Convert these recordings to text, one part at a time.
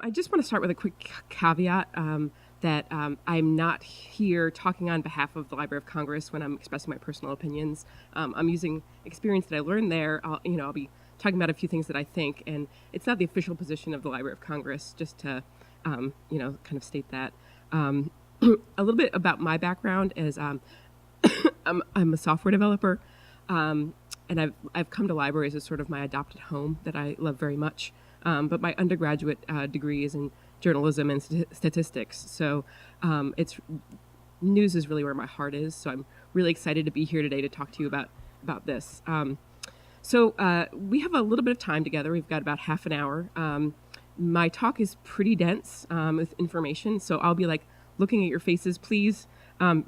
I just want to start with a quick caveat that I'm not here talking on behalf of the Library of Congress when I'm expressing my personal opinions. I'm using experience that I learned there. I'll be talking about a few things that I think, and it's not the official position of the Library of Congress, just to, kind of state that. A little bit about my background is I'm a software developer, and I've come to libraries as sort of my adopted home that I love very much. But my undergraduate degree is in journalism and statistics, so news is really where my heart is. So I'm really excited to be here today to talk to you about this. So we have a little bit of time together. We've got about half an hour. My talk is pretty dense with information, so I'll be like looking at your faces. Please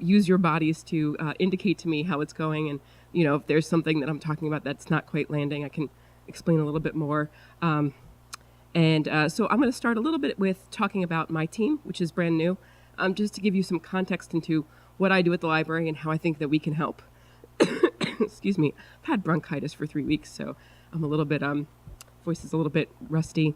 use your bodies to indicate to me how it's going, and if there's something that I'm talking about that's not quite landing, I can explain a little bit more. So I'm going to start a little bit with talking about my team, which is brand new, just to give you some context into what I do at the library and how I think that we can help. Excuse me. I've had bronchitis for 3 weeks, so I'm a little bit, voice is a little bit rusty.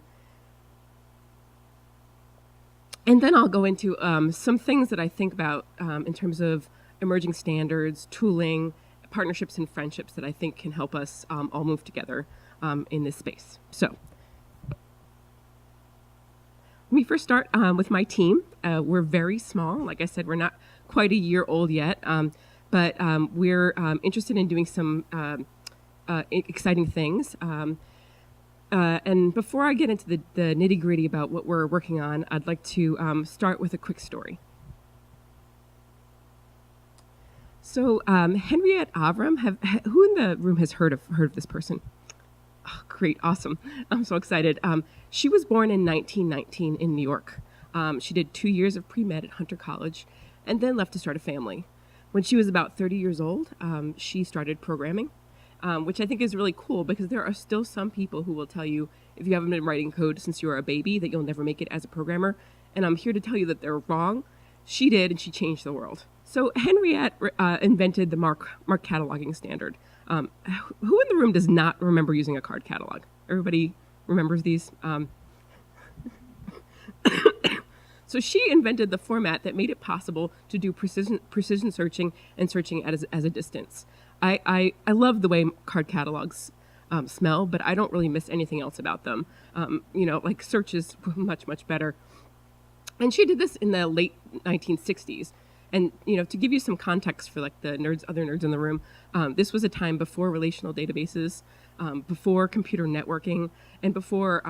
And then I'll go into some things that I think about in terms of emerging standards, tooling, partnerships, and friendships that I think can help us all move together in this space. So let me first start with my team. We're very small. Like I said, we're not quite a year old yet, but we're interested in doing some exciting things. And before I get into the nitty-gritty about what we're working on, I'd like to start with a quick story. So Henriette Abram, who in the room has heard of this person? Oh, great, awesome. I'm so excited. She was born in 1919 in New York. She did 2 years of pre-med at Hunter College and then left to start a family. When she was about 30 years old, she started programming, which I think is really cool because there are still some people who will tell you if you haven't been writing code since you were a baby that you'll never make it as a programmer. And I'm here to tell you that they're wrong. She did, and she changed the world. So Henriette invented the MARC cataloging standard. Who in the room does not remember using a card catalog? Everybody remembers these? So she invented the format that made it possible to do precision searching and searching as a distance. I love the way card catalogs smell, but I don't really miss anything else about them. Like search is much, much better. And she did this in the late 1960s. And, to give you some context for like the other nerds in the room, this was a time before relational databases, before computer networking, and before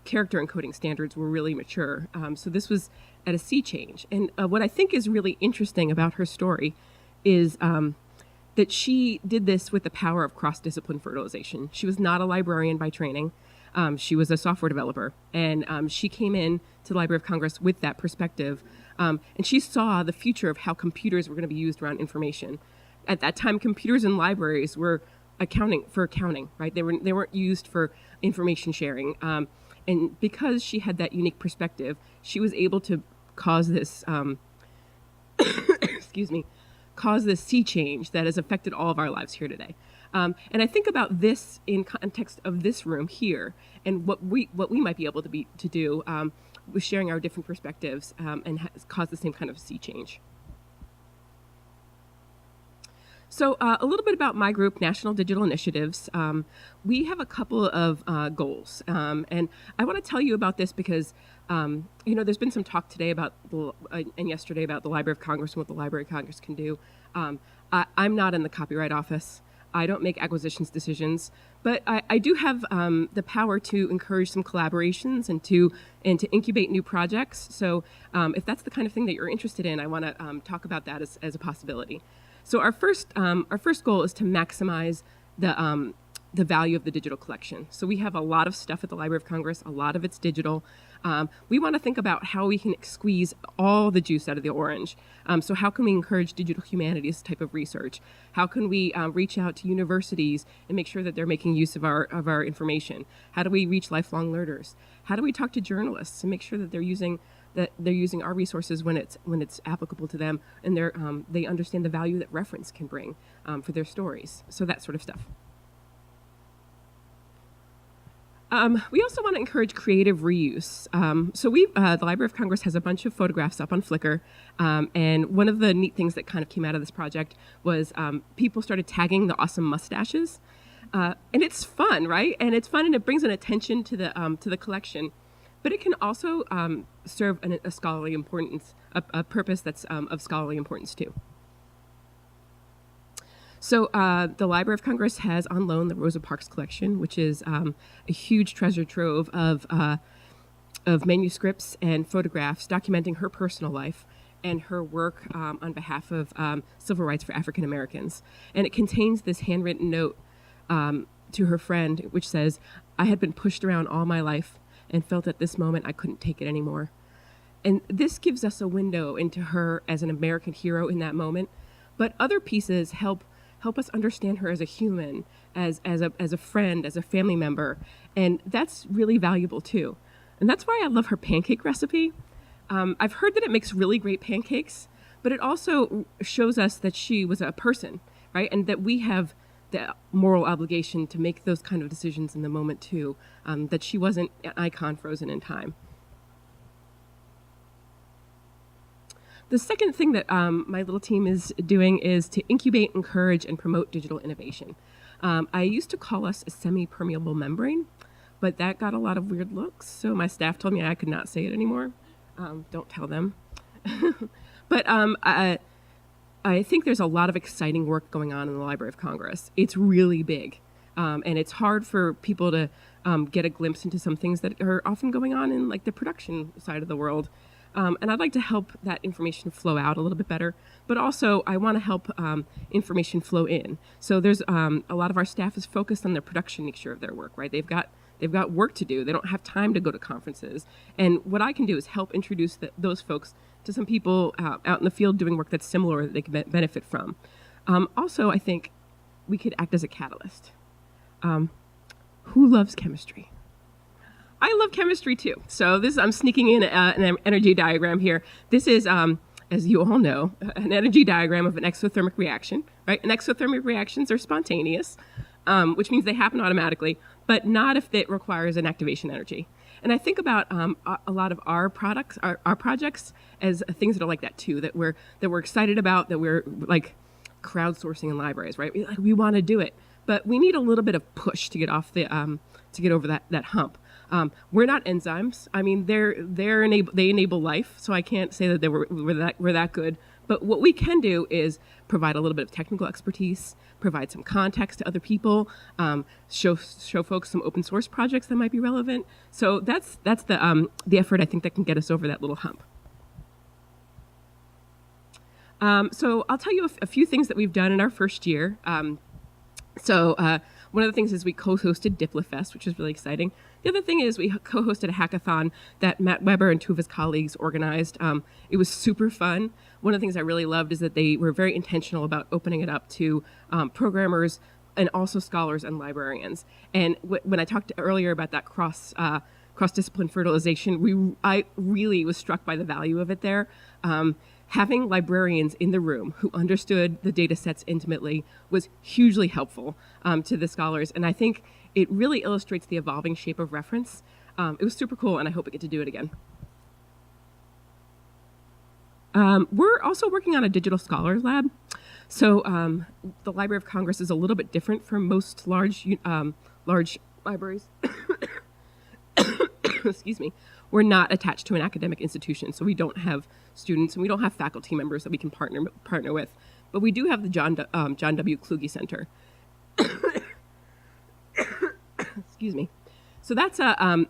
character encoding standards were really mature. So this was at a sea change. And what I think is really interesting about her story is that she did this with the power of cross-discipline fertilization. She was not a librarian by training. She was a software developer. And she came in to the Library of Congress with that perspective. And she saw the future of how computers were going to be used around information. At that time, computers in libraries were accounting, right? They weren't used for information sharing. And because she had that unique perspective, she was able to cause this, cause this sea change that has affected all of our lives here today. And I think about this in context of this room here and what we might be able to do with sharing our different perspectives and cause the same kind of sea change. So a little bit about my group, National Digital Initiatives. We have a couple of goals. And I want to tell you about this because, there's been some talk today about and yesterday about the Library of Congress and what the Library of Congress can do. I'm not in the copyright office. I don't make acquisitions decisions, but I do have the power to encourage some collaborations and to incubate new projects. So if that's the kind of thing that you're interested in, I want to talk about that as a possibility. So our first goal is to maximize the value of the digital collection. So we have a lot of stuff at the Library of Congress. A lot of it's digital. We want to think about how we can squeeze all the juice out of the orange. So how can we encourage digital humanities type of research? How can we reach out to universities and make sure that they're making use of our information? How do we reach lifelong learners? How do we talk to journalists and make sure that they're using our resources when it's applicable to them, and they understand the value that reference can bring for their stories. So that sort of stuff. We also want to encourage creative reuse. The Library of Congress has a bunch of photographs up on Flickr, and one of the neat things that kind of came out of this project was people started tagging the awesome mustaches, and it's fun, right? And it's fun, and it brings an attention to the collection, but it can also serve a scholarly importance, a purpose that's of scholarly importance too. So the Library of Congress has on loan the Rosa Parks collection, which is a huge treasure trove of manuscripts and photographs documenting her personal life and her work on behalf of civil rights for African Americans. And it contains this handwritten note to her friend, which says, "I had been pushed around all my life and felt at this moment I couldn't take it anymore." And this gives us a window into her as an American hero in that moment. But other pieces help us understand her as a human, as a friend, as a family member. And that's really valuable too. And that's why I love her pancake recipe. I've heard that it makes really great pancakes, but it also shows us that she was a person, right? And that we have the moral obligation to make those kind of decisions in the moment too, that she wasn't an icon frozen in time. The second thing that my little team is doing is to incubate, encourage, and promote digital innovation. I used to call us a semi-permeable membrane, but that got a lot of weird looks, so my staff told me I could not say it anymore. Don't tell them. But I think there's a lot of exciting work going on in the Library of Congress. It's really big, and it's hard for people to get a glimpse into some things that are often going on in like the production side of the world. And I'd like to help that information flow out a little bit better, but also I want to help information flow in. So there's a lot of our staff is focused on the production nature of their work, right? They've got work to do. They don't have time to go to conferences. And what I can do is help introduce those folks to some people out in the field doing work that's similar that they can benefit from. Also, I think we could act as a catalyst. Who loves chemistry? I love chemistry too. So I'm sneaking in an energy diagram here. This is, as you all know, an energy diagram of an exothermic reaction, right? And exothermic reactions are spontaneous, which means they happen automatically, but not if it requires an activation energy. And I think about a lot of our projects as things that are like that too, that we're excited about, that we're like crowdsourcing in libraries, right? We want to do it, but we need a little bit of push to get off to get over that hump. We're not enzymes. I mean, they enable life, so I can't say that we're that good. But what we can do is provide a little bit of technical expertise, provide some context to other people, show folks some open source projects that might be relevant. So that's the effort I think that can get us over that little hump. So I'll tell you a few things that we've done in our first year. One of the things is we co-hosted Dikhla Fest, which is really exciting. The other thing is we co-hosted a hackathon that Matt Weber and two of his colleagues organized. It was super fun. One of the things I really loved is that they were very intentional about opening it up to programmers and also scholars and librarians. And when I talked earlier about that cross-discipline fertilization, I really was struck by the value of it there. Having librarians in the room who understood the data sets intimately was hugely helpful to the scholars. And I think it really illustrates the evolving shape of reference. It was super cool, and I hope we get to do it again. We're also working on a digital scholars lab. So the Library of Congress is a little bit different from most large libraries. Excuse me. We're not attached to an academic institution, so we don't have students and we don't have faculty members that we can partner with. But we do have the John W. Kluge Center. Excuse me. So that's a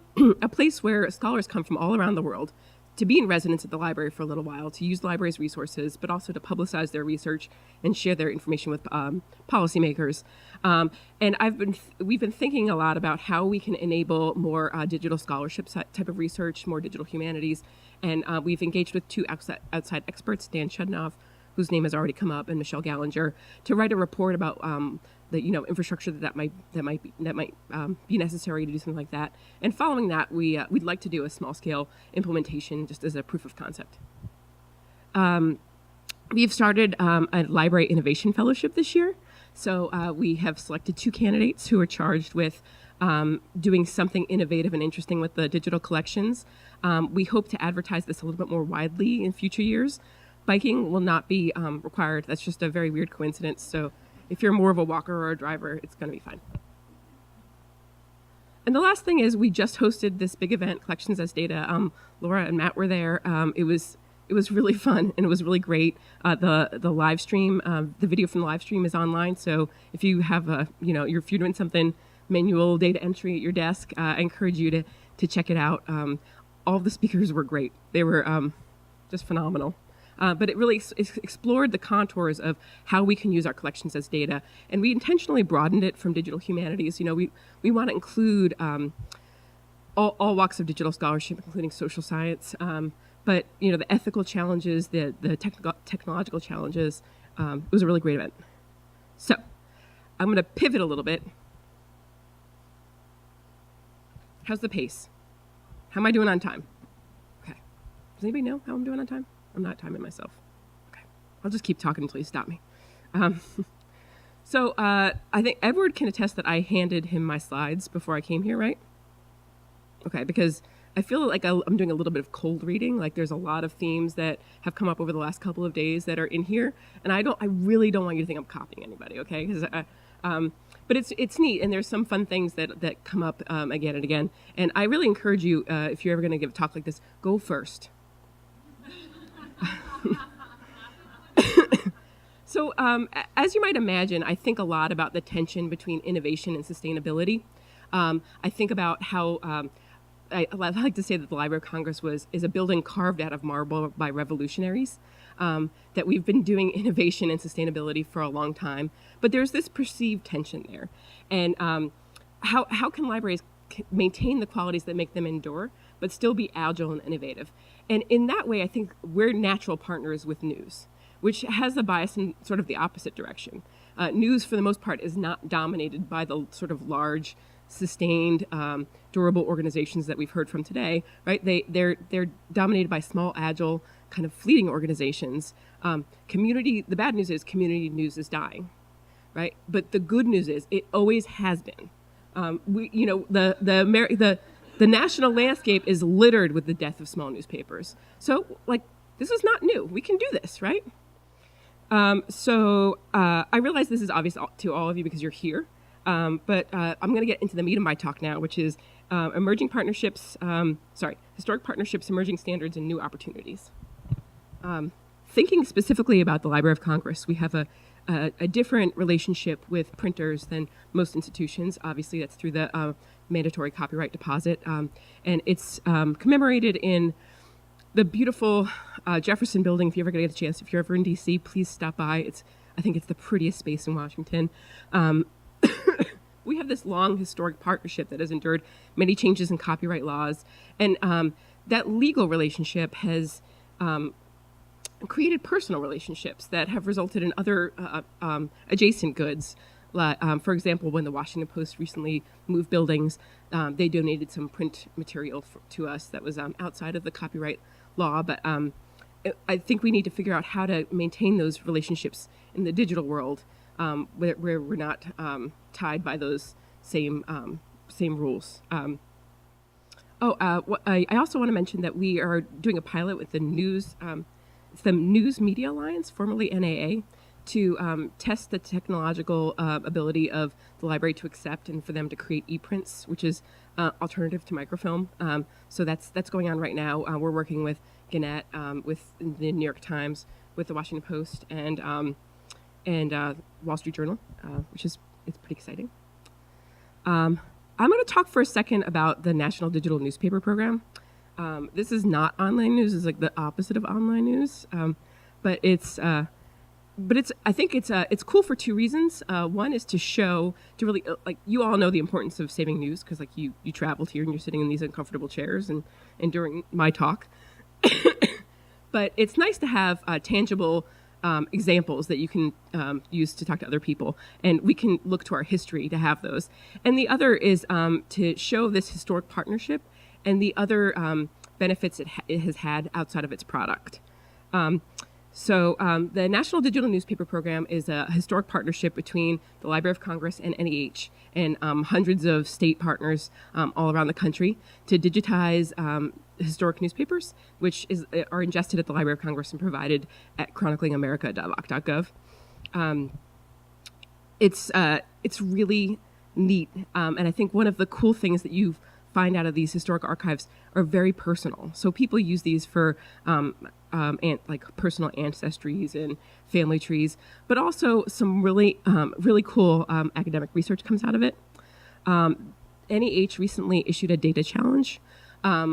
place where scholars come from all around the world to be in residence at the library for a little while, to use the library's resources, but also to publicize their research and share their information with policymakers. And we've been thinking a lot about how we can enable more digital scholarship type of research, more digital humanities. And we've engaged with two outside experts, Dan Shudnoff, whose name has already come up, and Michelle Gallinger, to write a report about the infrastructure that might be necessary to do something like that. And following that, we'd like to do a small scale implementation just as a proof of concept. We've started a library innovation fellowship this year. So we have selected two candidates who are charged with doing something innovative and interesting with the digital collections. We hope to advertise this a little bit more widely in future years. Biking will not be required. That's just a very weird coincidence. So if you're more of a walker or a driver, it's going to be fine. And the last thing is we just hosted this big event, Collections as Data. Laura and Matt were there. It was really fun and it was really great. The live stream, the video from the live stream is online. So if you have if you're doing something manual data entry at your desk, I encourage you to check it out. All of the speakers were great. They were just phenomenal. But it really explored the contours of how we can use our collections as data. And we intentionally broadened it from digital humanities. We want to include all walks of digital scholarship, including social science. But, the ethical challenges, the technological challenges, it was a really great event. So I'm going to pivot a little bit. How's the pace? How am I doing on time? Okay. Does anybody know how I'm doing on time? I'm not timing myself. Okay. I'll just keep talking until you stop me. So I think Edward can attest that I handed him my slides before I came here, right? Okay, because I feel like I'm doing a little bit of cold reading. Like there's a lot of themes that have come up over the last couple of days that are in here, and I really don't want you to think I'm copying anybody, okay? But it's neat, and there's some fun things that come up again and again. And I really encourage you, if you're ever going to give a talk like this, go first. So as you might imagine, I think a lot about the tension between innovation and sustainability. I think about how I like to say that the Library of Congress is a building carved out of marble by revolutionaries, that we've been doing innovation and sustainability for a long time. But there's this perceived tension there. And how can libraries maintain the qualities that make them endure, but still be agile and innovative? And in that way, I think we're natural partners with news, which has a bias in sort of the opposite direction. News, for the most part, is not dominated by the sort of large, sustained, durable organizations that we've heard from today, right? They're dominated by small, agile, kind of fleeting organizations. The bad news is community news is dying, right? But the good news is it always has been. The national landscape is littered with the death of small newspapers. So, this is not new. We can do this, right? I realize this is obvious to all of you because you're here. But I'm going to get into the meat of my talk now, which is historic partnerships, emerging standards, and new opportunities. Thinking specifically about the Library of Congress, we have a different relationship with printers than most institutions. Obviously, that's through the mandatory copyright deposit. And it's commemorated in the beautiful Jefferson Building. If you ever get a chance, if you're ever in D.C., please stop by. I think it's the prettiest space in Washington. We have this long historic partnership that has endured many changes in copyright laws. And that legal relationship has created personal relationships that have resulted in other adjacent goods. For example, when the Washington Post recently moved buildings, they donated some print material to us that was outside of the copyright law. But I think we need to figure out how to maintain those relationships in the digital world, where we're not tied by those same rules. I also want to mention that we are doing a pilot with the News Media Alliance, formerly NAA, to test the technological ability of the library to accept and for them to create e-prints, which is alternative to microfilm. So that's going on right now. We're working with Gannett, with the New York Times, with the Washington Post, and Wall Street Journal, it's pretty exciting. I'm going to talk for a second about the National Digital Newspaper Program. This is not online news; it's like the opposite of online news. But I think it's cool for two reasons. One is to really you all know the importance of saving news because you traveled here and you're sitting in these uncomfortable chairs and during my talk. But it's nice to have tangible examples that you can use to talk to other people, and we can look to our history to have those. And the other is to show this historic partnership and the other benefits it has had outside of its product. So the National Digital Newspaper Program is a historic partnership between the Library of Congress and NEH and hundreds of state partners all around the country to digitize historic newspapers, which are ingested at the Library of Congress and provided at chroniclingamerica.loc.gov. It's really neat, and I think one of the cool things that you find out of these historic archives are very personal. So people use these for like personal ancestries and family trees, but also some really cool academic research comes out of it. NEH recently issued a data challenge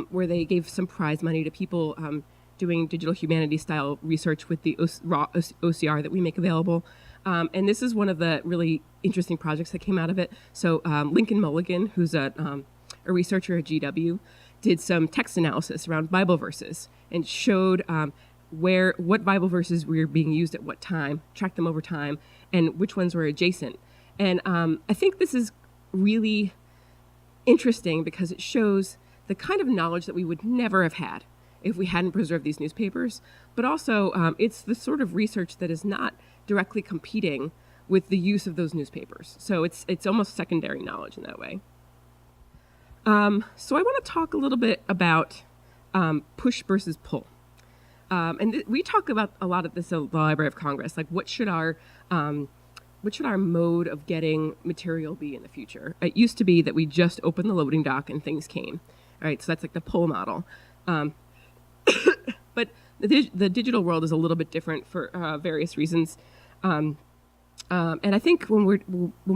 where they gave some prize money to people doing digital humanities style research with the raw OCR that we make available. And this is one of the really interesting projects that came out of it. So Lincoln Mulligan, who's a researcher at GW, did some text analysis around Bible verses and showed what Bible verses were being used at what time, tracked them over time, and which ones were adjacent. And I think this is really interesting because it shows the kind of knowledge that we would never have had if we hadn't preserved these newspapers. But also, it's the sort of research that is not directly competing with the use of those newspapers. So it's almost secondary knowledge in that way. So I want to talk a little bit about push versus pull. And we talk about a lot of this at the Library of Congress, like what should our mode of getting material be in the future? It used to be that we just opened the loading dock and things came. All right, so that's like the pull model. But the digital world is a little bit different for various reasons. And I think when we're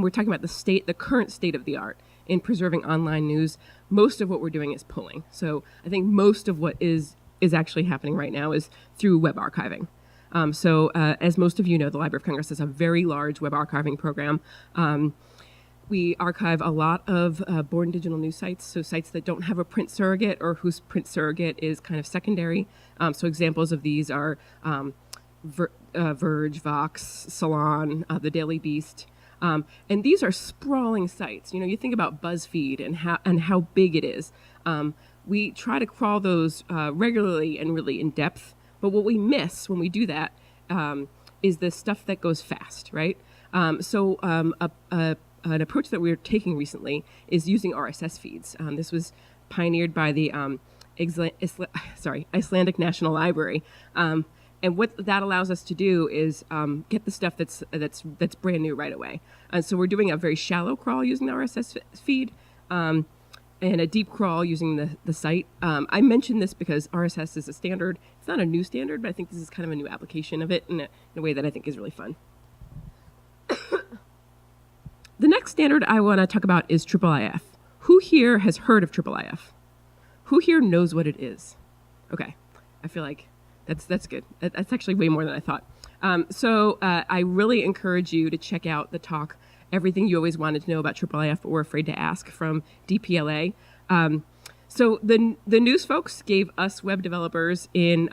talking about the current state of the art in preserving online news, most of what we're doing is pulling. So I think most of what is actually happening right now is through web archiving. So as most of you know, the Library of Congress has a very large web archiving program. We archive a lot of born digital news sites, so sites that don't have a print surrogate or whose print surrogate is kind of secondary. So examples of these are Verge, Vox, Salon, The Daily Beast. And these are sprawling sites. You know, you think about BuzzFeed and how big it is. We try to crawl those regularly and really in depth. But what we miss when we do that is the stuff that goes fast, right? An approach that we're taking recently is using RSS feeds. This was pioneered by the Icelandic National Library. And what that allows us to do is get the stuff that's brand new right away. And so we're doing a very shallow crawl using the RSS feed and a deep crawl using the site. I mentioned this because RSS is a standard. It's not a new standard, but I think this is kind of a new application of it in a way that I think is really fun. The next standard I want to talk about is TripleIF. Who here has heard of TripleIF? Who here knows what it is? Okay, I feel like that's good. That's actually way more than I thought. So I really encourage you to check out the talk, Everything You Always Wanted to Know About TripleIF but Were Afraid to Ask from DPLA. So the news folks gave us web developers in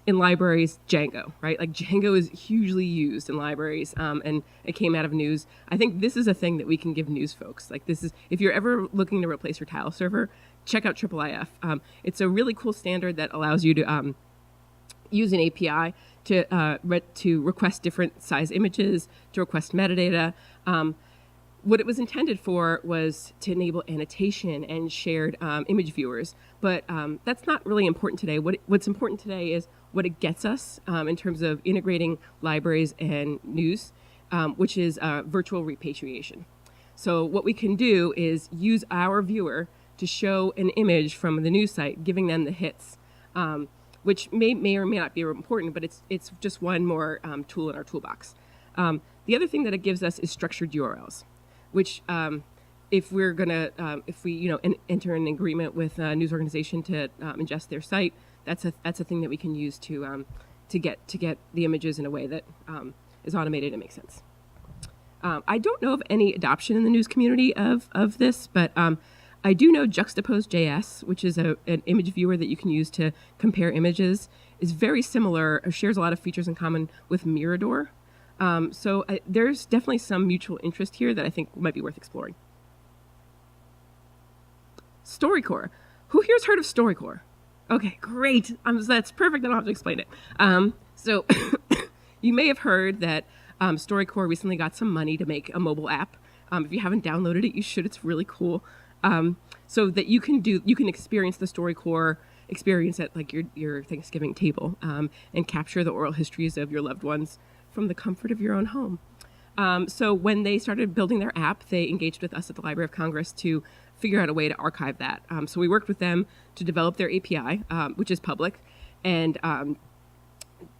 libraries Django, right? Like Django is hugely used in libraries, and it came out of news. I think this is a thing that we can give news folks. Like this is, if you're ever looking to replace your tile server, check out TripleIF. It's a really cool standard that allows you to use an API to request different size images, to request metadata. What it was intended for was to enable annotation and shared image viewers, but that's not really important today. What's important today is what it gets us in terms of integrating libraries and news, which is virtual repatriation. So what we can do is use our viewer to show an image from the news site, giving them the hits, which may or may not be important, but it's just one more tool in our toolbox. The other thing that it gives us is structured URLs, which if we enter an agreement with a news organization to ingest their site, that's a thing that we can use to get the images in a way that is automated and makes sense. I don't know of any adoption in the news community of this, but I do know Juxtapose.js, which is an image viewer that you can use to compare images, is very similar, shares a lot of features in common with Mirador. So there's definitely some mutual interest here that I think might be worth exploring. StoryCorps. Who here's heard of StoryCorps? Okay, great. That's perfect. I don't have to explain it. So you may have heard that StoryCorps recently got some money to make a mobile app. If you haven't downloaded it, you should. It's really cool. So that you can experience the StoryCorps experience at like your Thanksgiving table, and capture the oral histories of your loved ones from the comfort of your own home. So when they started building their app, they engaged with us at the Library of Congress to figure out a way to archive that. So we worked with them to develop their API, which is public, and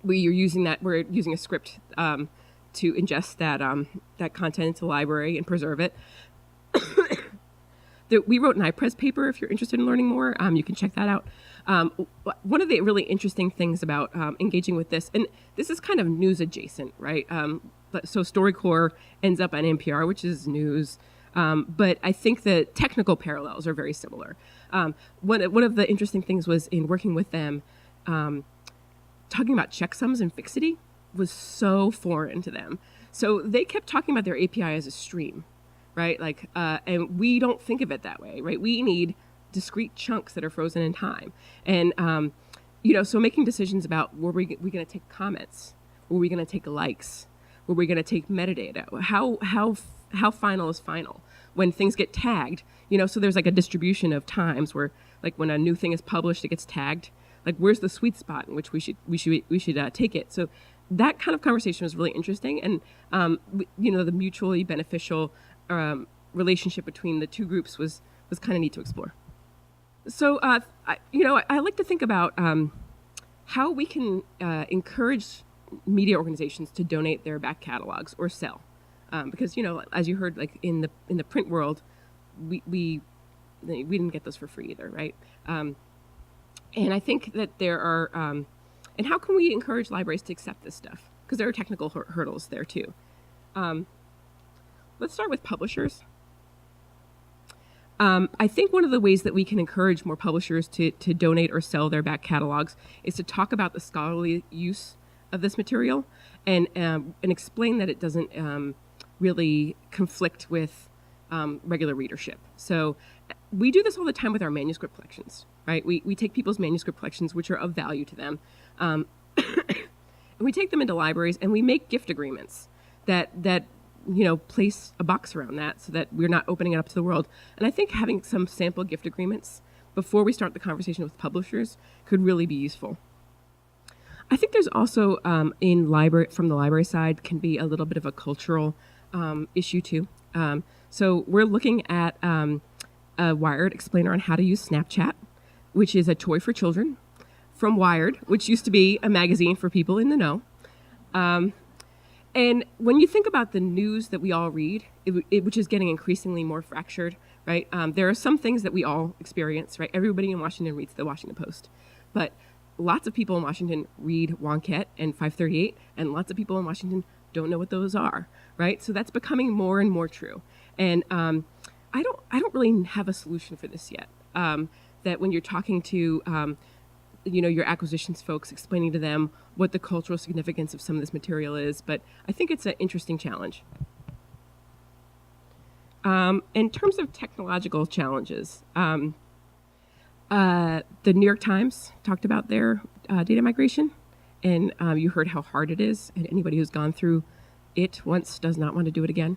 we're using a script to ingest that content into the library and preserve it. We wrote an iPress paper. If you're interested in learning more, you can check that out. One of the really interesting things about engaging with this, and this is kind of news adjacent, right? So StoryCorps ends up on NPR, which is news. But I think the technical parallels are very similar. One of the interesting things was in working with them, talking about checksums and fixity was so foreign to them. So they kept talking about their API as a stream, right? Like, and we don't think of it that way, right? We need discrete chunks that are frozen in time. And, so making decisions about were we going to take comments? Were we going to take likes? Were we going to take metadata? How final is final? When things get tagged, so there's like a distribution of times where, like, when a new thing is published, it gets tagged. Like, where's the sweet spot in which we should take it? So that kind of conversation was really interesting, and the mutually beneficial relationship between the two groups was kind of neat to explore. So I like to think about how we can encourage media organizations to donate their back catalogs or sell, because as you heard, like in the print world, we didn't get those for free either, right? And I think that there are, and how can we encourage libraries to accept this stuff? Because there are technical hurdles there too. Let's start with publishers. I think one of the ways that we can encourage more publishers to donate or sell their back catalogs is to talk about the scholarly use of this material and explain that it doesn't really conflict with regular readership. So we do this all the time with our manuscript collections, right? We take people's manuscript collections, which are of value to them, and we take them into libraries and we make gift agreements that place a box around that so that we're not opening it up to the world. And I think having some sample gift agreements before we start the conversation with publishers could really be useful. I think there's also from the library side can be a little bit of a cultural issue too. So we're looking at a Wired explainer on how to use Snapchat, which is a toy for children, from Wired, which used to be a magazine for people in the know. And when you think about the news that we all read, which is getting increasingly more fractured, right? There are some things that we all experience, right? Everybody in Washington reads the Washington Post, but lots of people in Washington read Wonkette and 538, and lots of people in Washington don't know what those are, right? So that's becoming more and more true. And I don't really have a solution for this yet. That when you're talking to your acquisitions folks, explaining to them what the cultural significance of some of this material is, but I think it's an interesting challenge. In terms of technological challenges, the New York Times talked about their data migration, and you heard how hard it is, and anybody who's gone through it once does not want to do it again.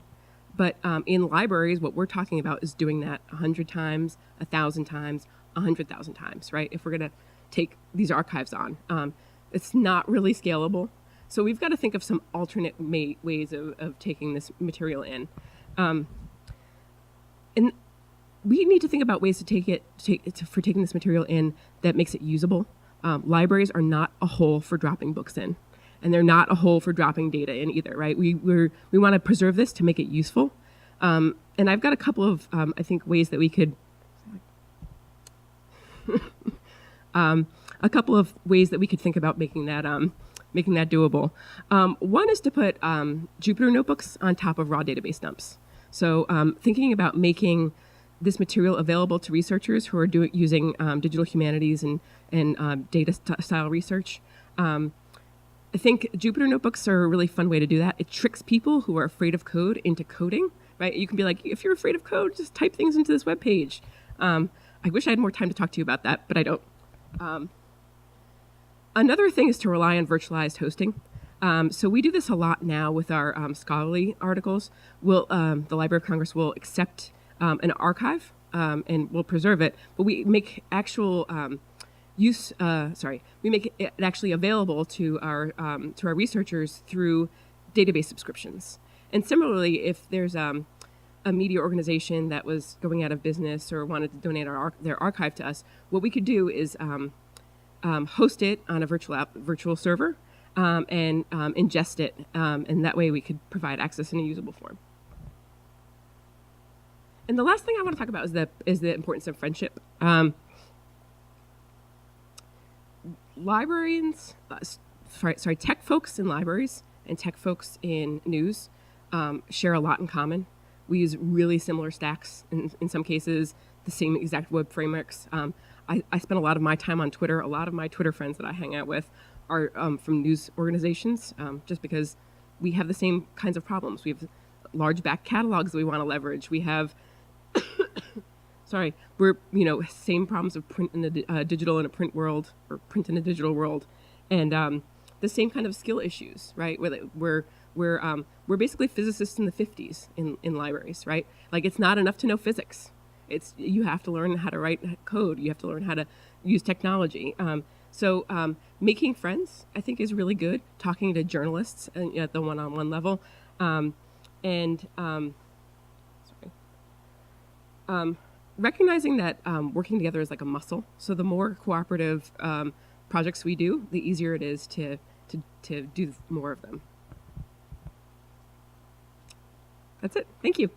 But in libraries, what we're talking about is doing that 100 times, 1,000 times, 100,000 times, right? If we're going to take these archives on. It's not really scalable. So we've got to think of some alternate ways of taking this material in. And we need to think about ways for taking this material in that makes it usable. Libraries are not a hole for dropping books in, and they're not a hole for dropping data in either, right? We want to preserve this to make it useful. And I've got a couple of, I think, ways that we could think about making that doable. One is to put Jupyter notebooks on top of raw database dumps. So thinking about making this material available to researchers who are using digital humanities and data style research. I think Jupyter notebooks are a really fun way to do that. It tricks people who are afraid of code into coding, right? You can be like, if you're afraid of code, just type things into this web page. I wish I had more time to talk to you about that, but I don't. Another thing is to rely on virtualized hosting. So we do this a lot now with our scholarly articles. The Library of Congress will accept an archive and we'll preserve it, but we make actual we make it actually available to our researchers through database subscriptions. And similarly, if there's a media organization that was going out of business or wanted to donate their archive to us, what we could do is host it on a virtual server and ingest it, and that way we could provide access in a usable form. And the last thing I want to talk about is the importance of friendship. Librarians, tech folks in libraries and tech folks in news share a lot in common. We use really similar stacks, in some cases, the same exact web frameworks. I spend a lot of my time on Twitter. A lot of my Twitter friends that I hang out with are from news organizations, just because we have the same kinds of problems. We have large back catalogs that we want to leverage. We have, we're, same problems of print in the digital in a print world, or print in a digital world, and the same kind of skill issues, right? We're basically physicists in the 50s in libraries, right? Like, it's not enough to know physics. You have to learn how to write code. You have to learn how to use technology. So making friends, I think, is really good. Talking to journalists at the one-on-one level, recognizing that working together is like a muscle. So the more cooperative projects we do, the easier it is to do more of them. That's it. Thank you.